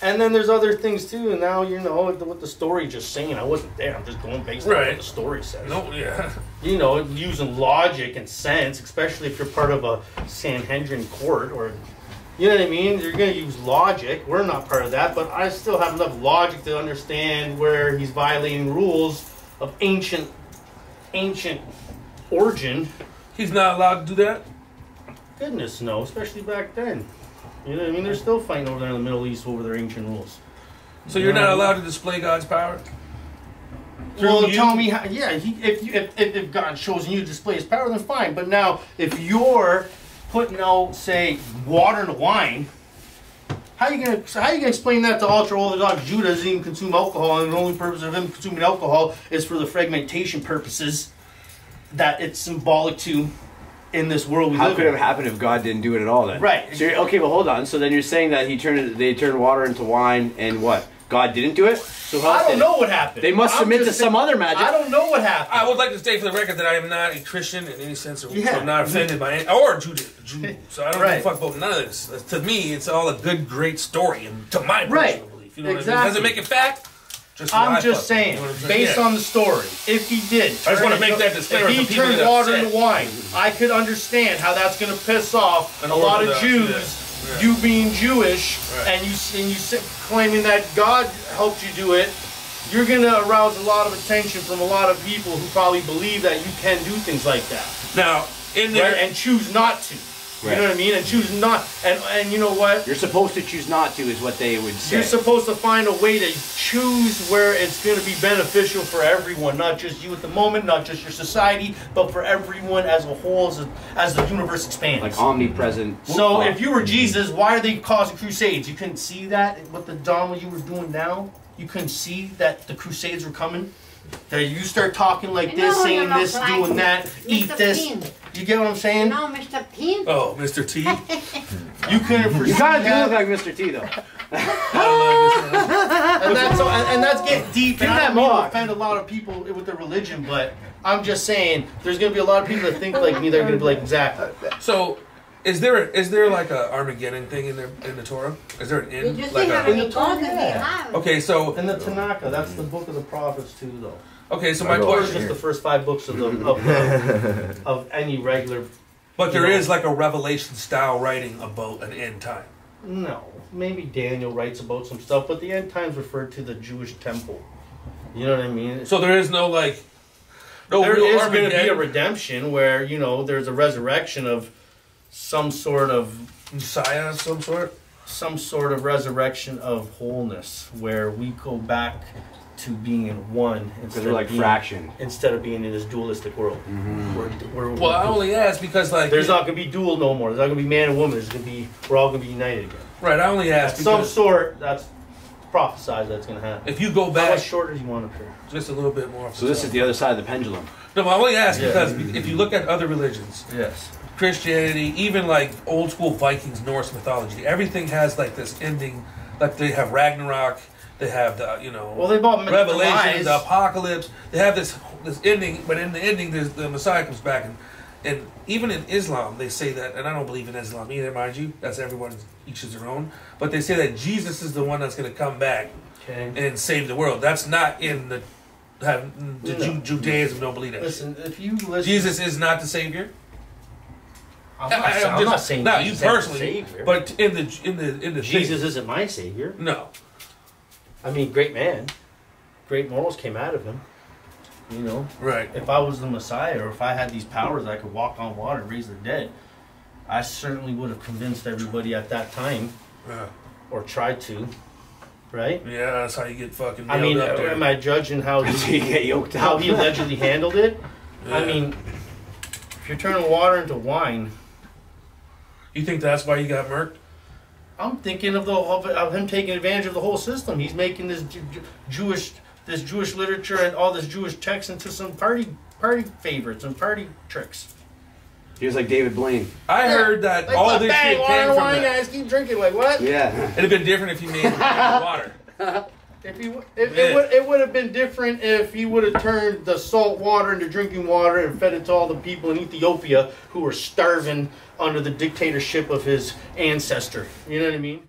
And then there's other things too, and now you know what the story just saying. I wasn't there. I'm just going based on what the story says. No, yeah. You know, using logic and sense, especially if you're part of a Sanhedrin court, or you know what I mean. You're going to use logic. We're not part of that, but I still have enough logic to understand where he's violating rules of ancient origin. He's not allowed to do that? Goodness no, especially back then. You know what I mean? They're still fighting over there in the Middle East over their ancient rules. So you're not allowed to display God's power? Well, tell me how. Yeah, if God shows you to display His power, then fine. But now, if you're putting out, say, water into wine, how you gonna explain that to ultra Orthodox Judah doesn't even consume alcohol, and the only purpose of him consuming alcohol is for the fragmentation purposes that it's symbolic to in this world we live in? How could it have happened if God didn't do it at all then? Right. So okay, but hold on. So then you're saying that they turned water into wine, and what? God didn't do it? So I don't know what happened. They must submit to some other magic. I don't know what happened. I would like to state for the record that I am not a Christian in any sense, or I'm not offended by any, or Jew. So I don't give a fuck about none of this. To me, it's all a good, great story, and to my personal belief. You know what I mean? Doesn't make it fact. I'm just saying, based on the story, if he did, I just want to make that disclaimer. If he turned water into wine, I could understand how that's going to piss off a lot of Jews. You being Jewish, and you claiming that God helped you do it, you're going to arouse a lot of attention from a lot of people who probably believe that you can do things like that. Now, in there, and choose not to. You know what I mean? And choose not. And you know what? You're supposed to choose not to, is what they would say. You're supposed to find a way to choose where it's going to be beneficial for everyone, not just you at the moment, not just your society, but for everyone as a whole, as the universe expands. Like omnipresent. So if you were Jesus, why are they causing crusades? You couldn't see that? What the drama you were doing now? You couldn't see that the crusades were coming? That you start talking like this, saying this, doing that, eat this. You get what I'm saying? No, Mr. T. Oh, Mr. T. You couldn't foresee. You kind of do look like Mr. T, though. and that's getting deep. And I don't mean to offend a lot of people with their religion, but I'm just saying there's going to be a lot of people that think like me. They're going to be like, exactly. So, is there like a Armageddon thing in the Torah? Is there an end? Did you Like see how many gods they have? Okay, so in the Tanakh, that's the book of the prophets too, though. Okay, so my question question is just the first 5 books of of any regular. But there is like a Revelation style writing about an end time. No, maybe Daniel writes about some stuff, but the end times refer to the Jewish temple. You know what I mean? So there is no like. There is going to be a redemption where there's a resurrection of some sort of Messiah of some sort. Some sort of resurrection of wholeness where we go back to being in one instead of like fraction. Instead of being in this dualistic world. Well, I only ask because like there's not going to be dual no more. There's not going to be man and woman. There's going to be we're all going to be united again. Right. I only ask because some sort that's prophesied that's going to happen. If you go back, how much shorter do you want up here? Just a little bit more. So this is the other side of the pendulum. No, I only ask because if you look at other religions, yes, Christianity, even like old school Vikings, Norse mythology, everything has like this ending. Like they have Ragnarok. They have the they bought Revelation, the Apocalypse. They have this ending, but in the ending, the Messiah comes back, and even in Islam, they say that, and I don't believe in Islam either, mind you. That's everyone, each is their own. But they say that Jesus is the one that's going to come back and save the world. That's not in the Judaism. Don't believe that. Listen, if you listen, Jesus is not the Savior. I'm not saying not you personally, but in the Jesus isn't my Savior. No. I mean, great man. Great morals came out of him. Right. If I was the Messiah, or if I had these powers, I could walk on water and raise the dead. I certainly would have convinced everybody at that time, or tried to, right? Yeah, that's how you get fucking. I mean, up there. am I judging how he get yoked up? How he allegedly handled it? Yeah. I mean, if you're turning water into wine, you think that's why you got murked? I'm thinking of him taking advantage of the whole system. He's making this Jewish literature and all this Jewish text into some party favorites and party tricks. He was like David Blaine. I heard that all this shit came from wine, guys keep drinking. Like what? Yeah, it'd have been different if he made water. It would have been different if he would have turned the salt water into drinking water and fed it to all the people in Ethiopia who were starving under the dictatorship of his ancestor. You know what I mean?